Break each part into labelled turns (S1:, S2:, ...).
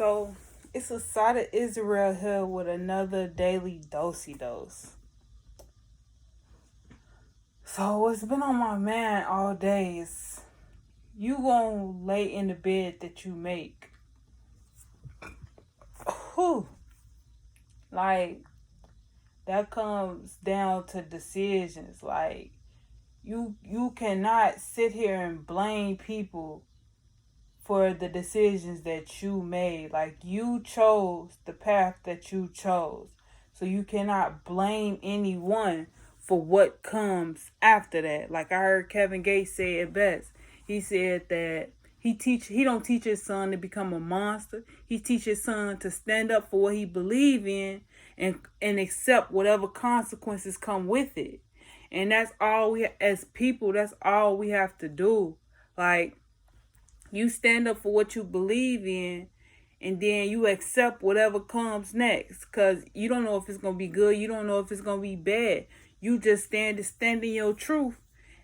S1: So it's Assata Israel here with another daily doce dose. So what's been on my mind all day is you gonna lay in the bed that you make. Whew. Like that comes down to decisions. Like you cannot sit here and blame people for the decisions that you made. Like you chose the path that you chose. So you cannot blame anyone for what comes after that. Like I heard Kevin Gates say it best. He said that he don't teach his son to become a monster. He teaches his son to stand up for what he believe in and accept whatever consequences come with it. And that's all we as people, that's all we have to do. Like you stand up for what you believe in, and then you accept whatever comes next. Because you don't know if it's going to be good. You don't know if it's going to be bad. You just stand in your truth.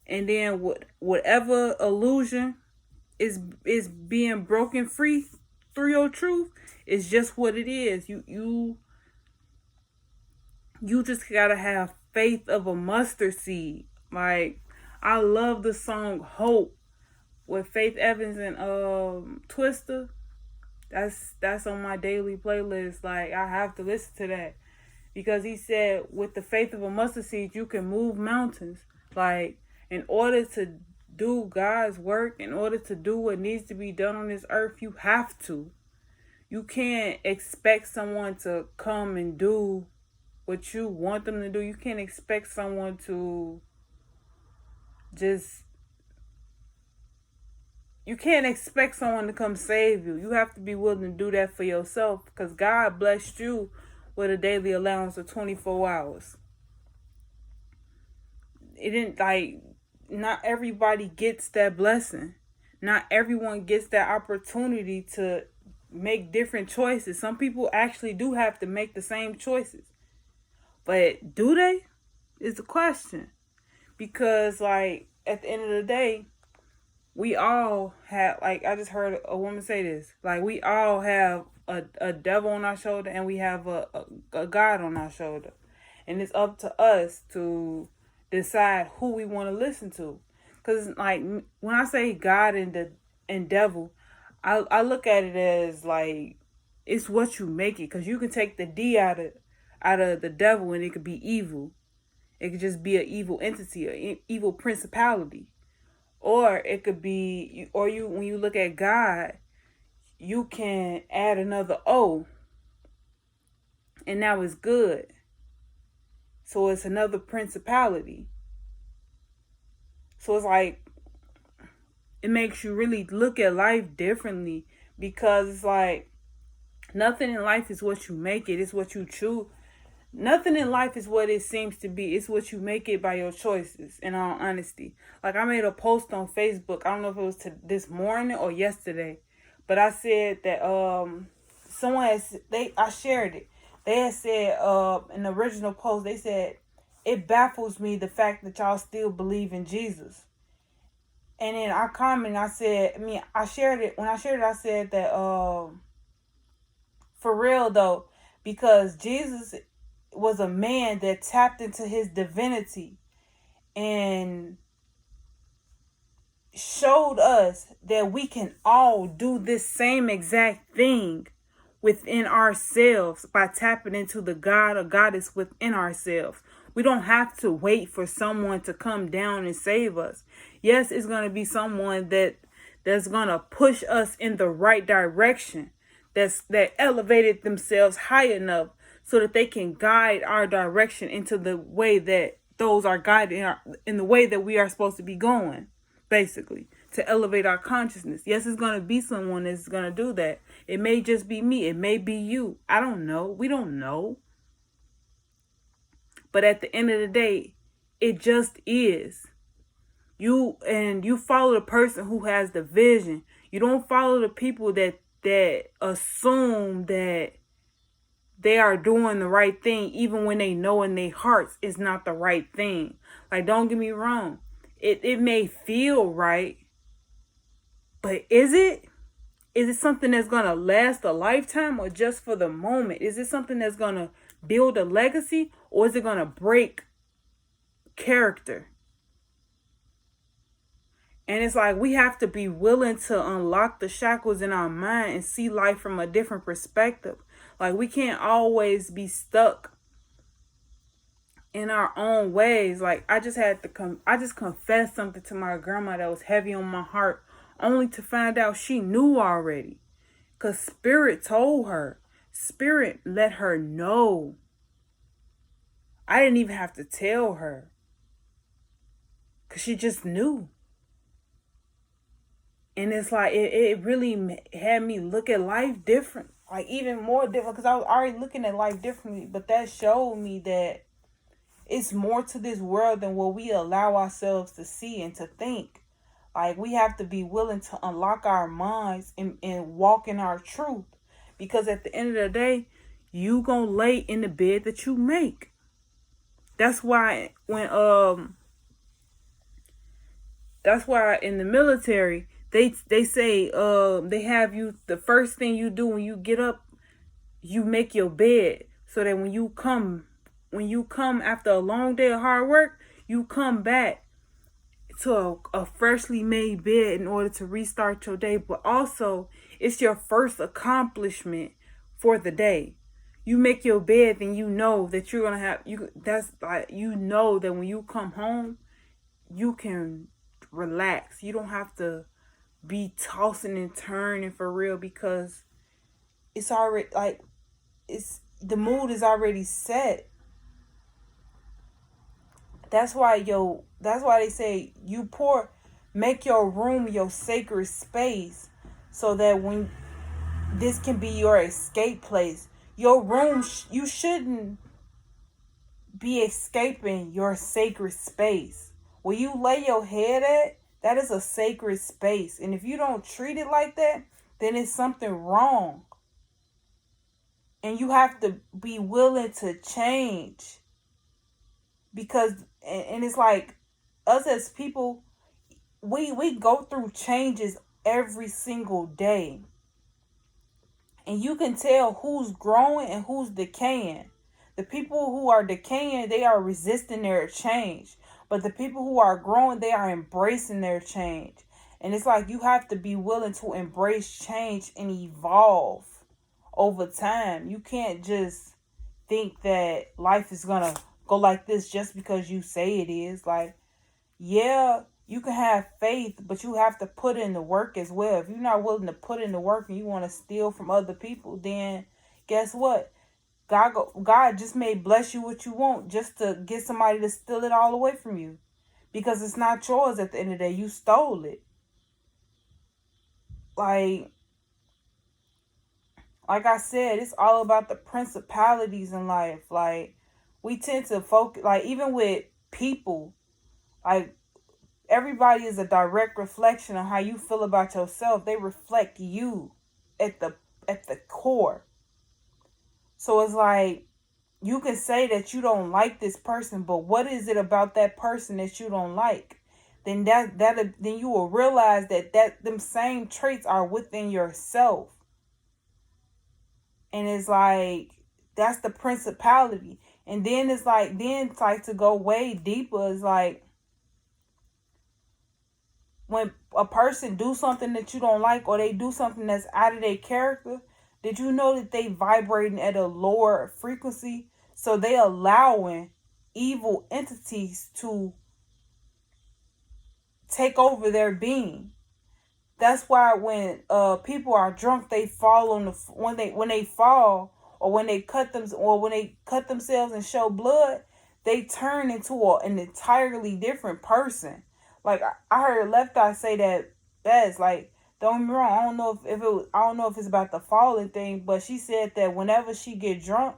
S1: And then whatever illusion is being broken free through your truth is just what it is. You just got to have faith of a mustard seed. Like, I love the song Hope with Faith Evans and Twister. That's on my daily playlist. Like I have to listen to that because he said with the faith of a mustard seed you can move mountains. Like in order to do God's work, in order to do what needs to be done on this earth, you have to. You can't expect someone to come and do what you want them to do. You can't expect someone to You can't expect someone to come save you. You have to be willing to do that for yourself because God blessed you with a daily allowance of 24 hours. It didn't not everybody gets that blessing. Not everyone gets that opportunity to make different choices. Some people actually do have to make the same choices. But do they? Is the question. Because at the end of the day, we all have, I just heard a woman say this, we all have a devil on our shoulder and we have a God on our shoulder. And it's up to us to decide who we want to listen to. Because, when I say God and devil, I look at it as, it's what you make it. Because you can take the D out of the devil and it could be evil. It could just be an evil entity, an evil principality. Or it could be, when you look at God, you can add another O. And now it's good. So it's another principality. So it's it makes you really look at life differently. Because it's nothing in life is what you make it. It's what you choose. Nothing in life is what it seems to be. It's what you make it by your choices, in all honesty. I made a post on Facebook. I don't know if it was this morning or yesterday. But I said that I shared it. They had said in the original post, they said, it baffles me the fact that y'all still believe in Jesus. And then I commented, I shared it. When I shared it, I said that for real though, because Jesus was a man that tapped into his divinity and showed us that we can all do this same exact thing within ourselves by tapping into the God or goddess within ourselves. We don't have to wait for someone to come down and save us. Yes, it's going to be someone that's going to push us in the right direction, that elevated themselves high enough so that they can guide our direction into the way that those are guided in the way that we are supposed to be going, basically, to elevate our consciousness. Yes, it's going to be someone that's going to do that. It may just be me. It may be you. I don't know. We don't know. But at the end of the day, it just is. You follow the person who has the vision. You don't follow the people that assume that they are doing the right thing, even when they know in their hearts it's not the right thing. Don't get me wrong. It may feel right, but is it? Is it something that's going to last a lifetime or just for the moment? Is it something that's going to build a legacy, or is it going to break character? And it's like we have to be willing to unlock the shackles in our mind and see life from a different perspective. Like we can't always be stuck in our own ways. Like I just confessed something to my grandma that was heavy on my heart, only to find out she knew already. Because Spirit told her. Spirit let her know. I didn't even have to tell her. Because she just knew. And it's like, it really had me look at life different. Like even more different. Because I was already looking at life differently. But that showed me that it's more to this world than what we allow ourselves to see and to think. Like we have to be willing to unlock our minds and walk in our truth. Because at the end of the day, you gonna lay in the bed that you make. That's why that's why in the military they say they have you, the first thing you do when you get up, you make your bed, so that when you come after a long day of hard work, you come back to a freshly made bed in order to restart your day. But also it's your first accomplishment for the day. You make your bed, then you know that you're gonna have that's like, you know that when you come home you can relax. You don't have to be tossing and turning for real, because it's already like the mood is already set. That's why they say make your room your sacred space, so that when this can be your escape place. Your room, you shouldn't be escaping your sacred space. Where you lay your head at, that is a sacred space. And if you don't treat it like that, then it's something wrong. And you have to be willing to change. Because, and it's like, us as people, we go through changes every single day. And you can tell who's growing and who's decaying. The people who are decaying, they are resisting their change. But the people who are growing, they are embracing their change. And it's like you have to be willing to embrace change and evolve over time. You can't just think that life is going to go like this just because you say it is. Like, yeah, you can have faith, but you have to put in the work as well. If you're not willing to put in the work and you want to steal from other people, then guess what? God just may bless you what you want just to get somebody to steal it all away from you. Because it's not yours at the end of the day. You stole it. Like I said, it's all about the principalities in life. Like, we tend to focus, like, even with people, like, everybody is a direct reflection on how you feel about yourself. They reflect you at the core. So it's like, you can say that you don't like this person, but what is it about that person that you don't like? Then then you will realize that them same traits are within yourself. And it's like, that's the principality. And then it's like to go way deeper, is like, when a person do something that you don't like, or they do something that's out of their character, did you know that they vibrating at a lower frequency? So they allowing evil entities to take over their being. That's why when people are drunk, they fall on when they fall, or when they cut themselves and show blood, they turn into an entirely different person. Like, I heard Left Eye say that best. Like, don't get me wrong, I don't know if it's about the falling thing, but she said that whenever she get drunk,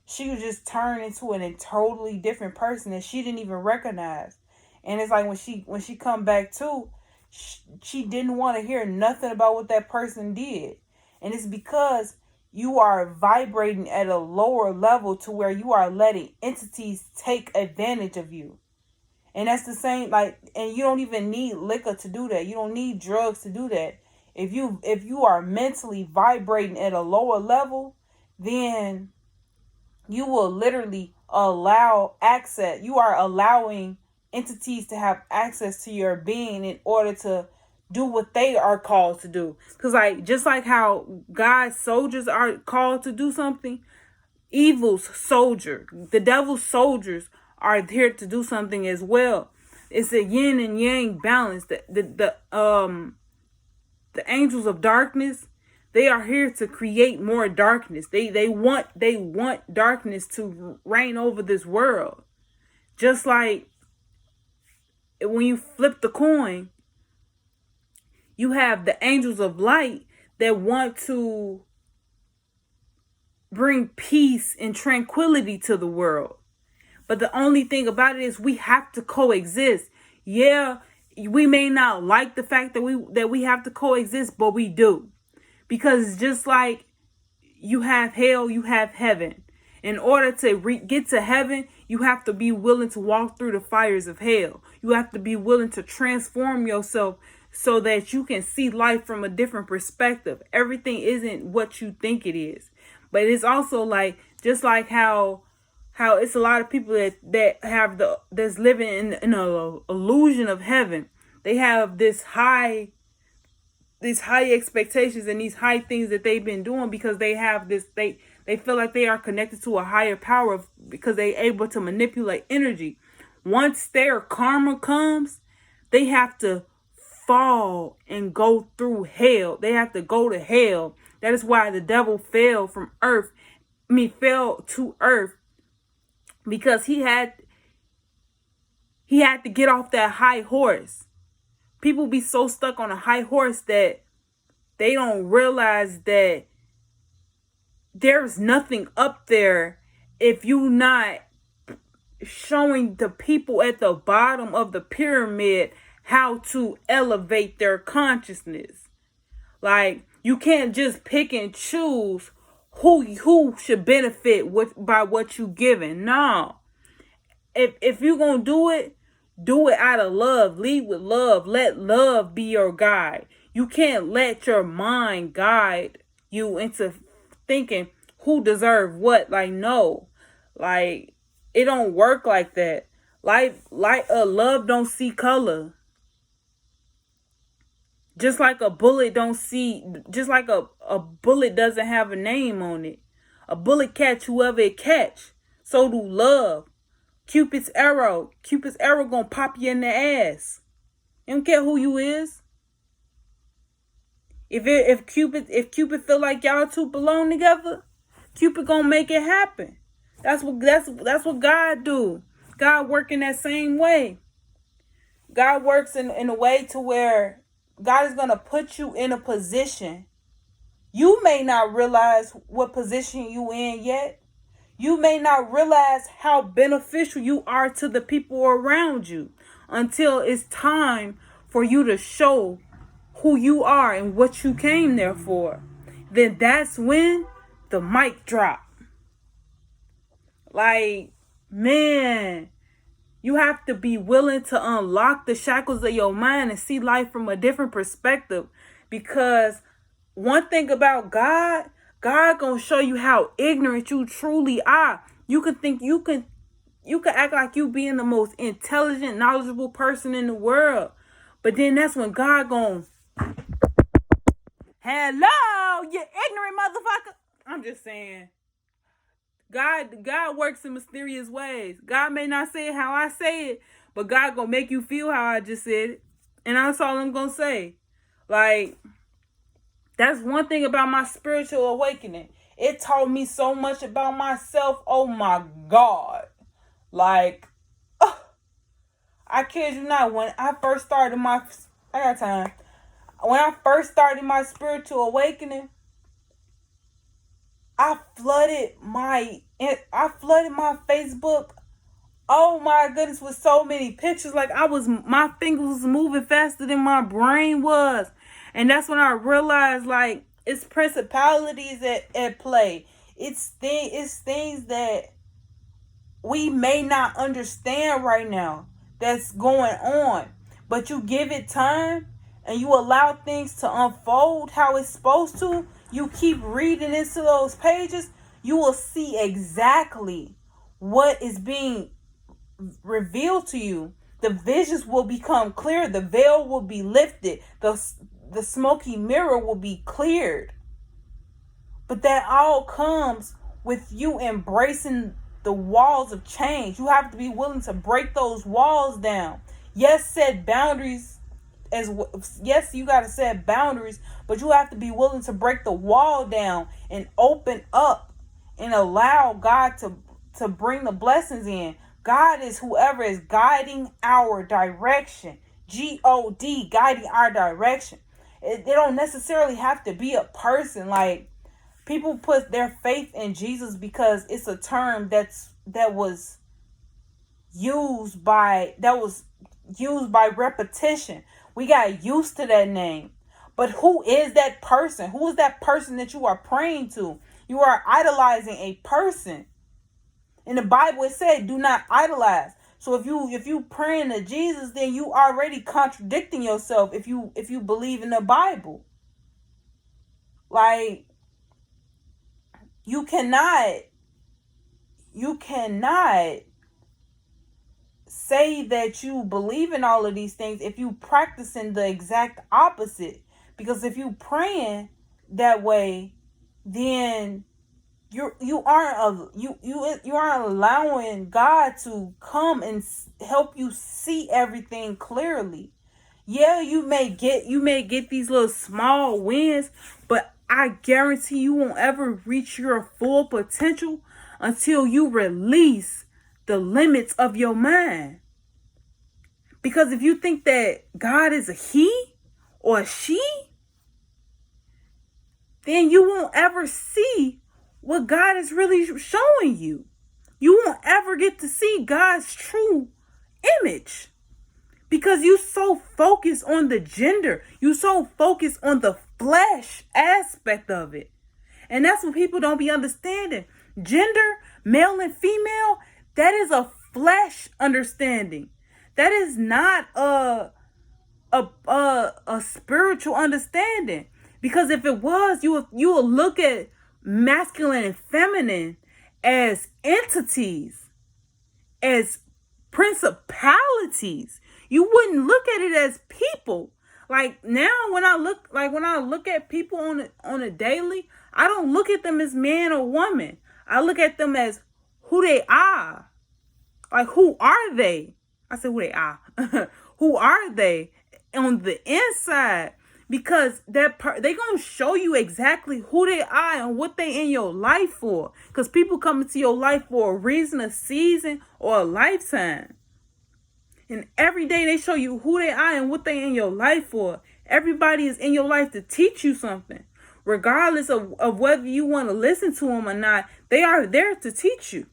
S1: she would just turn into a totally different person that she didn't even recognize. And it's like when she come back to, she didn't want to hear nothing about what that person did. And it's because you are vibrating at a lower level, to where you are letting entities take advantage of you. And that's the same, like, and you don't even need liquor to do that. You don't need drugs to do that. If you are mentally vibrating at a lower level, then you will literally allow access. You are allowing entities to have access to your being in order to do what they are called to do. Because like just like how God's soldiers are called to do something, evil's soldier, the devil's soldiers are here to do something as well. It's a yin and yang balance. The angels of darkness, they are here to create more darkness. They want darkness to reign over this world. Just like when you flip the coin, you have the angels of light that want to bring peace and tranquility to the world. But the only thing about it is we have to coexist. Yeah, we may not like the fact that we have to coexist, but we do. Because just like you have hell, you have heaven. In order to get to heaven, you have to be willing to walk through the fires of hell. You have to be willing to transform yourself so that you can see life from a different perspective. Everything isn't what you think it is. But it's also like, just like how it's a lot of people that have that's living in an illusion of heaven. They have these high expectations and these high things that they've been doing because they have this, they feel like they are connected to a higher power because they're able to manipulate energy. Once their karma comes, they have to fall and go through hell. They have to go to hell. That is why the devil fell to earth, because he had to get off that high horse. People be so stuck on a high horse that they don't realize that there's nothing up there if you not showing the people at the bottom of the pyramid how to elevate their consciousness. Like, you can't just pick and choose who should benefit by what you given. No. If you're going to do it out of love. Lead with love. Let love be your guide. You can't let your mind guide you into thinking who deserve what. Like, no. Like, it don't work like that. Love don't see color. Just like a bullet just like a bullet doesn't have a name on it. A bullet catch whoever it catch. So do love. Cupid's arrow gonna pop you in the ass. You don't care who you is. If Cupid feel like y'all two belong together, Cupid gonna make it happen. That's what God do. God work in that same way. God works in a way to where God is gonna put you in a position. You may not realize what position you in yet. You may not realize how beneficial you are to the people around you until it's time for you to show who you are and what you came there for. Then that's when the mic drop. Like, man, you have to be willing to unlock the shackles of your mind and see life from a different perspective. Because one thing about God gonna show you how ignorant you truly are. You can think you can act like you being the most intelligent, knowledgeable person in the world. But then that's when God gonna, hello, you ignorant motherfucker. I'm just saying. God works in mysterious ways. God may not say it how I say it, but God gonna make you feel how I just said it. And that's all I'm gonna say. Like, that's one thing about my spiritual awakening. It taught me so much about myself. Oh my God. Like, I kid you not, when I first started I got time. When I first started my spiritual awakening, I flooded my Facebook. Oh my goodness, with so many pictures. Like, my fingers was moving faster than my brain was. And that's when I realized, like, it's principalities at play. It's things that we may not understand right now that's going on. But you give it time, and you allow things to unfold how it's supposed to, you keep reading into those pages, you will see exactly what is being revealed to you. The visions will become clear. The veil will be lifted. The smoky mirror will be cleared. But that all comes with you embracing the walls of change. You have to be willing to break those walls down. Yes, set boundaries. Yes, you got to set boundaries, but you have to be willing to break the wall down and open up and allow God to bring the blessings in. God is whoever is guiding our direction. God, guiding our direction. It don't necessarily have to be a person. Like, people put their faith in Jesus because it's a term that was used by repetition. We got used to that name. But who is that person? Who is that person that you are praying to? You are idolizing a person. In the Bible it said, do not idolize. So if you praying to Jesus, then you already contradicting yourself if you believe in the Bible. Like, you cannot say that you believe in all of these things if you practicing the exact opposite. Because if you praying that way, then you aren't allowing God to come and help you see everything clearly. Yeah, you may get these little small wins, but I guarantee you won't ever reach your full potential until you release the limits of your mind. Because if you think that God is a he or a she, then you won't ever see what God is really showing you. You won't ever get to see God's true image. Because you so focused on the gender. You so focused on the flesh aspect of it. And that's what people don't be understanding. Gender, male and female, that is a flesh understanding. That is not a spiritual understanding. Because if it was, you will look at masculine and feminine as entities, as principalities. You wouldn't look at it as people. Like, now when I look at people on a daily, I don't look at them as man or woman. I look at them as who they are. Like, who are they? I said who they are. Who are they on the inside? Because they gonna show you exactly who they are and what they in your life for. Because people come into your life for a reason, a season, or a lifetime. And every day they show you who they are and what they in your life for. Everybody is in your life to teach you something. Regardless of whether you want to listen to them or not, they are there to teach you.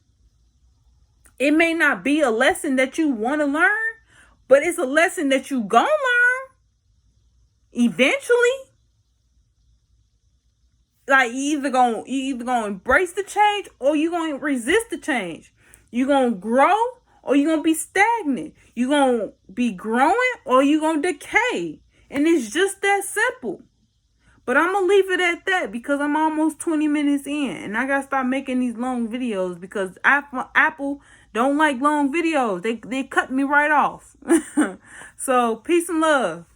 S1: It may not be a lesson that you want to learn, but it's a lesson that you gonna learn eventually. Like, you either gonna embrace the change or you gonna resist the change. You gonna grow or you gonna be stagnant. You gonna be growing or you gonna decay. And it's just that simple. But I'm gonna leave it at that because I'm almost 20 minutes in, and I gotta start making these long videos because Apple don't like long videos. They cut me right off. So peace and love.